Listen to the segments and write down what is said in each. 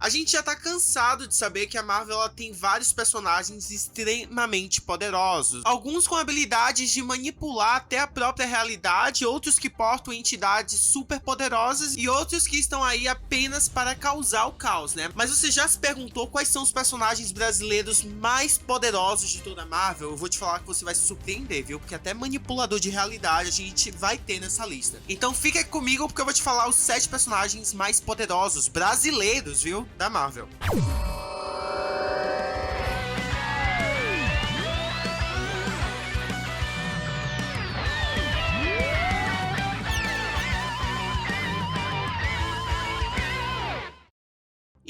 A gente já tá cansado de saber que a Marvel ela tem vários personagens extremamente poderosos. Alguns com habilidades de manipular até a própria realidade, outros que portam entidades super poderosas e outros que estão aí apenas para causar o caos, né? Mas você já se perguntou quais são os personagens brasileiros mais poderosos de toda a Marvel? Eu vou te falar que você vai se surpreender, viu? Porque até manipulador de realidade a gente vai ter nessa lista. Então fica comigo porque eu vou te falar os 7 personagens mais poderosos brasileiros, viu? Da Marvel.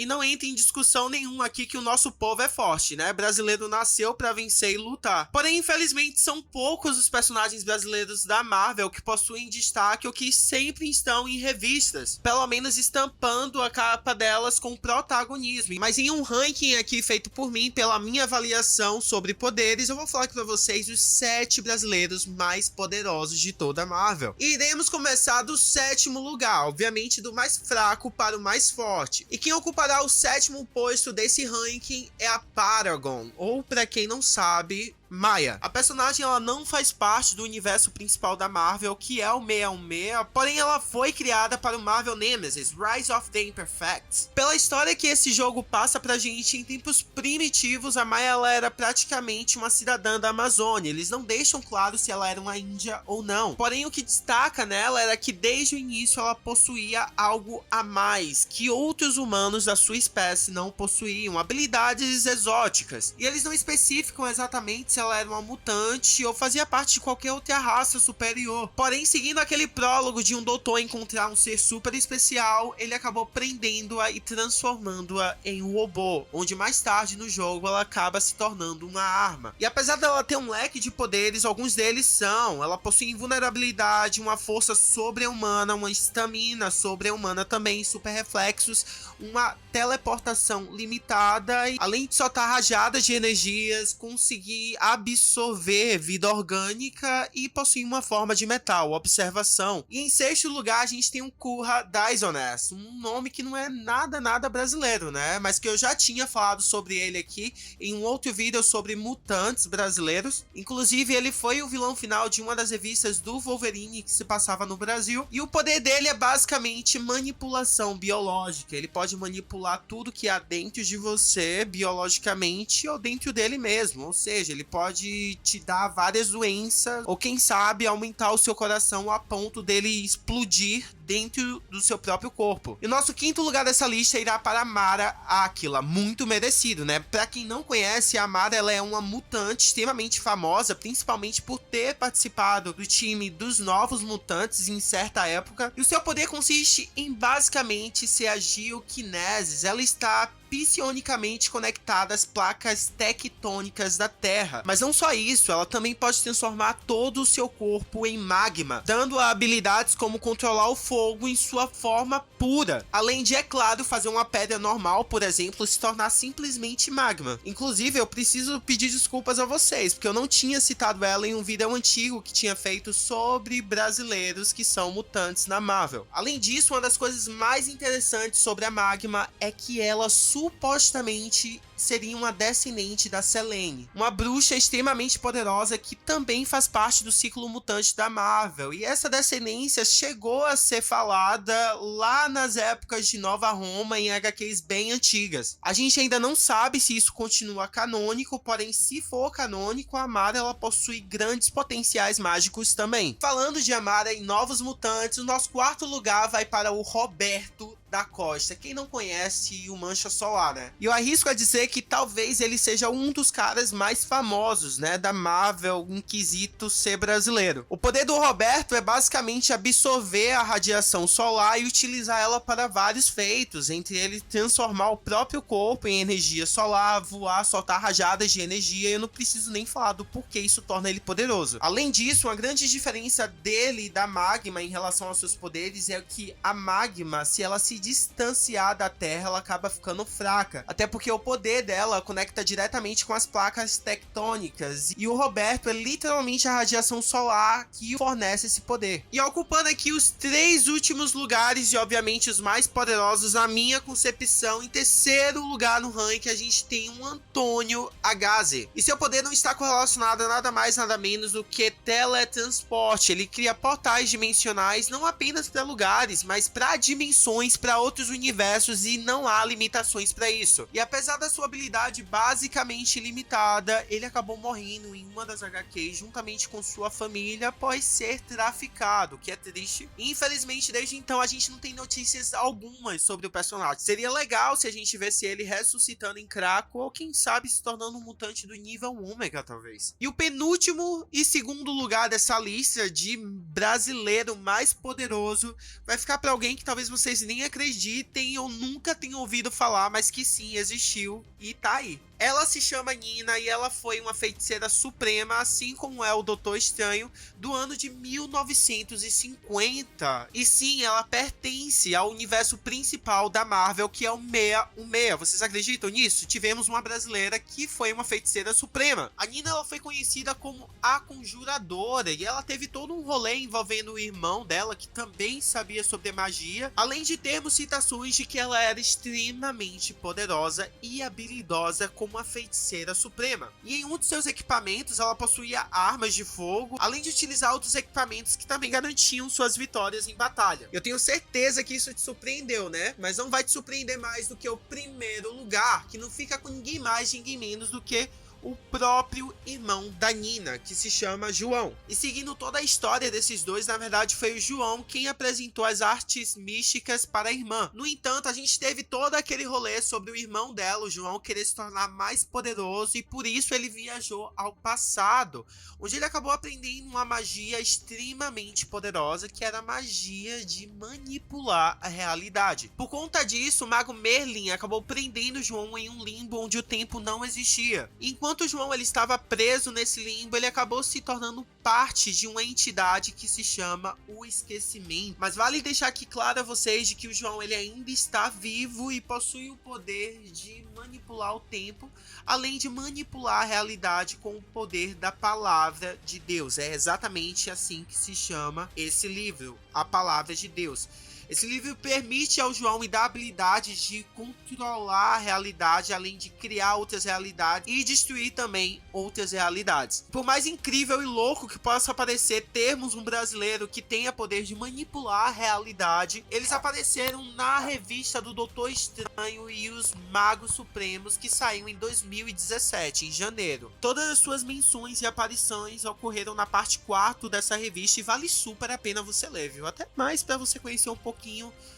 E não entra em discussão nenhuma aqui que o nosso povo é forte, né? Brasileiro nasceu pra vencer e lutar. Porém, infelizmente, são poucos os personagens brasileiros da Marvel que possuem destaque ou que sempre estão em revistas, pelo menos estampando a capa delas com protagonismo. Mas em um ranking aqui feito por mim, pela minha avaliação sobre poderes, eu vou falar aqui pra vocês os 7 brasileiros mais poderosos de toda a Marvel. E iremos começar do 7º lugar, obviamente do mais fraco para o mais forte. E quem ocupará o 7º posto desse ranking é a Paragon, ou pra quem não sabe, Maya. A personagem ela não faz parte do universo principal da Marvel, que é o 616, porém ela foi criada para o Marvel Nemesis, Rise of the Imperfects. Pela história que esse jogo passa pra gente, em tempos primitivos, a Maya ela era praticamente uma cidadã da Amazônia. Eles não deixam claro se ela era uma índia ou não. Porém, o que destaca nela era que desde o início ela possuía algo a mais, que outros humanos da sua espécie não possuíam, habilidades exóticas. E eles não especificam exatamente se ela era uma mutante ou fazia parte de qualquer outra raça superior. Porém, seguindo aquele prólogo de um doutor encontrar um ser super especial, ele acabou prendendo-a e transformando-a em um robô, onde mais tarde no jogo ela acaba se tornando uma arma. E apesar dela ter um leque de poderes, alguns deles são: ela possui invulnerabilidade, uma força sobre-humana, uma estamina sobre-humana também, super reflexos, uma teleportação limitada, e além de soltar rajadas de energias, conseguir absorver vida orgânica e possui uma forma de metal, observação. E em 6º lugar a gente tem o Kurra Daizones, um nome que não é nada brasileiro, né? Mas que eu já tinha falado sobre ele aqui em um outro vídeo sobre mutantes brasileiros. Inclusive ele foi o vilão final de uma das revistas do Wolverine que se passava no Brasil. E o poder dele é basicamente manipulação biológica. Ele pode manipular tudo que há dentro de você biologicamente ou dentro dele mesmo, ou seja, ele pode te dar várias doenças ou quem sabe aumentar o seu coração a ponto dele explodir dentro do seu próprio corpo. E o nosso 5º lugar dessa lista irá para Mara Aquila, muito merecido, né? Pra quem não conhece, a Mara ela é uma mutante extremamente famosa, principalmente por ter participado do time dos Novos Mutantes em certa época, e o seu poder consiste em basicamente ser a geoquinesis. Ela está psionicamente conectada às placas tectônicas da Terra. Mas não só isso, ela também pode transformar todo o seu corpo em magma, dando habilidades como controlar o fogo em sua forma pura. Além de, é claro, fazer uma pedra normal, por exemplo, se tornar simplesmente magma. Inclusive, eu preciso pedir desculpas a vocês, porque eu não tinha citado ela em um vídeo antigo que tinha feito sobre brasileiros que são mutantes na Marvel. Além disso, uma das coisas mais interessantes sobre a Magma é que ela supostamente seria uma descendente da Selene, uma bruxa extremamente poderosa que também faz parte do ciclo mutante da Marvel, e essa descendência chegou a ser falada lá nas épocas de Nova Roma em HQs bem antigas. A gente ainda não sabe se isso continua canônico, porém se for canônico, a Amara ela possui grandes potenciais mágicos também. Falando de Amara em Novos Mutantes, o nosso 4º lugar vai para o Roberto da Costa. Quem não conhece o Mancha Solar, né? E eu arrisco a dizer que talvez ele seja um dos caras mais famosos, né, da Marvel em quesito ser brasileiro. O poder do Roberto é basicamente absorver a radiação solar e utilizar ela para vários feitos, entre eles transformar o próprio corpo em energia solar, voar, soltar rajadas de energia. Eu não preciso nem falar do porquê isso torna ele poderoso. Além disso, uma grande diferença dele e da Magma em relação aos seus poderes é que a Magma, se ela se se distanciar da Terra, ela acaba ficando fraca. Até porque o poder dela conecta diretamente com as placas tectônicas. E o Roberto é literalmente a radiação solar que fornece esse poder. E ocupando aqui os 3 últimos lugares, e obviamente os mais poderosos, na minha concepção, em terceiro lugar no ranking, a gente tem um Antônio Agaze. E seu poder não está correlacionado a nada mais, nada menos do que teletransporte. Ele cria portais dimensionais não apenas para lugares, mas para dimensões, para outros universos, e não há limitações para isso. E apesar da sua habilidade basicamente limitada, ele acabou morrendo em uma das HQs juntamente com sua família após ser traficado, o que é triste. E, infelizmente, desde então a gente não tem notícias algumas sobre o personagem. Seria legal se a gente visse ele ressuscitando em Krakow, ou quem sabe se tornando um mutante do nível Ômega, talvez. E o penúltimo e segundo lugar dessa lista de brasileiro mais poderoso vai ficar para alguém que talvez vocês nem acreditem ou nunca tenham ouvido falar, mas que sim, existiu e tá aí. Ela se chama Nina e ela foi uma feiticeira suprema, assim como é o Doutor Estranho, do ano de 1950. E sim, ela pertence ao universo principal da Marvel, que é o 616. Vocês acreditam nisso? Tivemos uma brasileira que foi uma feiticeira suprema. A Nina, ela foi conhecida como a Conjuradora, e ela teve todo um rolê envolvendo o irmão dela, que também sabia sobre magia, além de termos citações de que ela era extremamente poderosa e habilidosa como uma feiticeira suprema. E em um de seus equipamentos, ela possuía armas de fogo, além de utilizar outros equipamentos que também garantiam suas vitórias em batalha. Eu tenho certeza que isso te surpreendeu, né? Mas não vai te surpreender mais do que o primeiro lugar, que não fica com ninguém mais, ninguém menos do que o próprio irmão da Nina, que se chama João. E seguindo toda a história desses dois, na verdade foi o João quem apresentou as artes místicas para a irmã. No entanto, a gente teve todo aquele rolê sobre o irmão dela, o João, querer se tornar mais poderoso, e por isso ele viajou ao passado, onde ele acabou aprendendo uma magia extremamente poderosa, que era a magia de manipular a realidade. Por conta disso, o mago Merlin acabou prendendo o João em um limbo onde o tempo não existia. Enquanto o João ele estava preso nesse limbo, ele acabou se tornando parte de uma entidade que se chama o Esquecimento. Mas vale deixar aqui claro a vocês de que o João ele ainda está vivo e possui o poder de manipular o tempo, além de manipular a realidade com o poder da palavra de Deus. É exatamente assim que se chama esse livro, a Palavra de Deus. Esse livro permite ao João e dá a habilidade de controlar a realidade, além de criar outras realidades e destruir também outras realidades. Por mais incrível e louco que possa parecer termos um brasileiro que tenha poder de manipular a realidade, eles apareceram na revista do Doutor Estranho e os Magos Supremos, que saiu em 2017, em janeiro. Todas as suas menções e aparições ocorreram na parte 4 dessa revista e vale super a pena você ler, viu? Até mais para você conhecer um pouquinho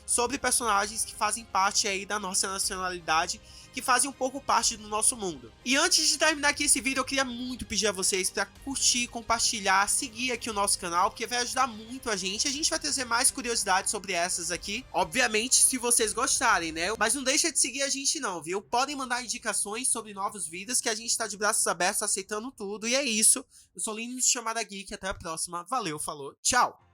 sobre personagens que fazem parte aí da nossa nacionalidade, que fazem um pouco parte do nosso mundo. E antes de terminar aqui esse vídeo, eu queria muito pedir a vocês para curtir, compartilhar, seguir aqui o nosso canal, porque vai ajudar muito a gente vai trazer mais curiosidades sobre essas aqui, obviamente se vocês gostarem, né? Mas não deixa de seguir a gente não, viu? Podem mandar indicações sobre novos vídeos, que a gente tá de braços abertos aceitando tudo, e é isso. Eu sou Linus Chamada Geek, até a próxima, valeu, falou, tchau!